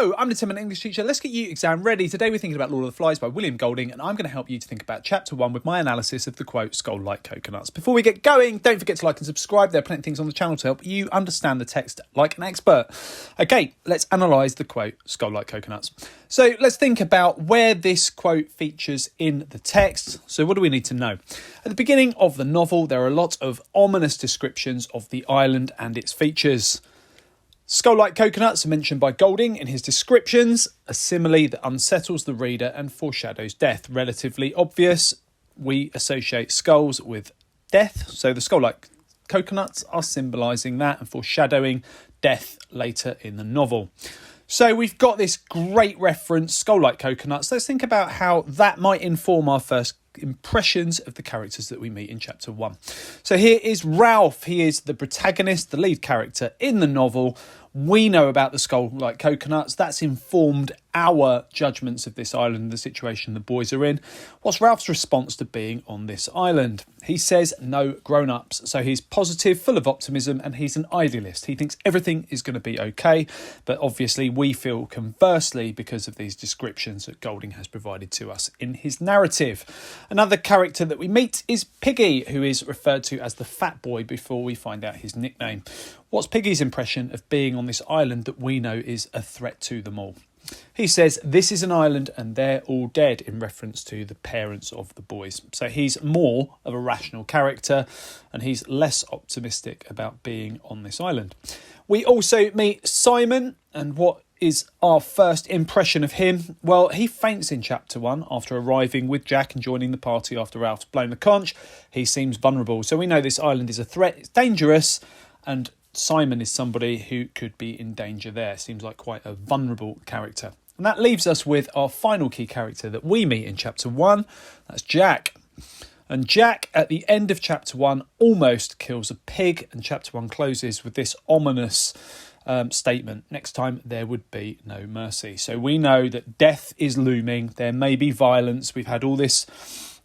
Hello, I'm the Tim, an English teacher. Let's get you exam ready. Today we're thinking about Lord of the Flies by William Golding, and I'm going to help you to think about chapter 1 with my analysis of the quote, "Skull like coconuts." Before we get going, don't forget to like and subscribe. There are plenty of things on the channel to help you understand the text like an expert. Okay, let's analyse the quote, "Skull like coconuts." So let's think about where this quote features in the text. So what do we need to know? At the beginning of the novel, there are a lot of ominous descriptions of the island and its features. Skull-like coconuts are mentioned by Golding in his descriptions, a simile that unsettles the reader and foreshadows death. Relatively obvious, we associate skulls with death, so the skull-like coconuts are symbolising that and foreshadowing death later in the novel. So we've got this great reference, skull-like coconuts. Let's think about how that might inform our first impressions of the characters that we meet in chapter 1. So here is Ralph. He is the protagonist, the lead character in the novel. We know about the skull-like coconuts. That's informed our judgments of this island, the situation the boys are in. What's Ralph's response to being on this island? He says no grown-ups. So he's positive, full of optimism, and he's an idealist. He thinks everything is going to be okay. But obviously we feel conversely because of these descriptions that Golding has provided to us in his narrative. Another character that we meet is Piggy, who is referred to as the fat boy before we find out his nickname. What's Piggy's impression of being on this island that we know is a threat to them all? He says, "This is an island and they're all dead," in reference to the parents of the boys. So he's more of a rational character and he's less optimistic about being on this island. We also meet Simon, and what is our first impression of him? Well, he faints in chapter 1 after arriving with Jack and joining the party after Ralph's blown the conch. He seems vulnerable. So we know this island is a threat, it's dangerous, and Simon is somebody who could be in danger there. Seems like quite a vulnerable character. And that leaves us with our final key character that we meet in chapter 1. That's Jack. And Jack, at the end of chapter 1, almost kills a pig. And chapter 1 closes with this ominous statement: next time there would be no mercy. So we know that death is looming. There may be violence. We've had all this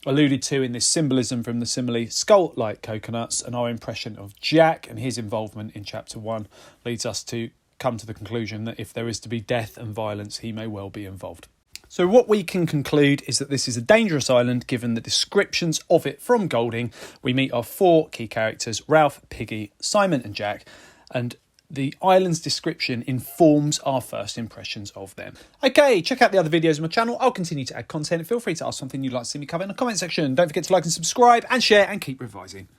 alluded to in this symbolism from the simile skull-like coconuts, and our impression of Jack and his involvement in chapter 1 leads us to come to the conclusion that if there is to be death and violence, he may well be involved. So what we can conclude is that this is a dangerous island given the descriptions of it from Golding. We meet our 4 key characters, Ralph, Piggy, Simon and Jack, and the island's description informs our first impressions of them. Okay, check out the other videos on my channel. I'll continue to add content. Feel free to ask something you'd like to see me cover in the comment section. Don't forget to like and subscribe and share and keep revising.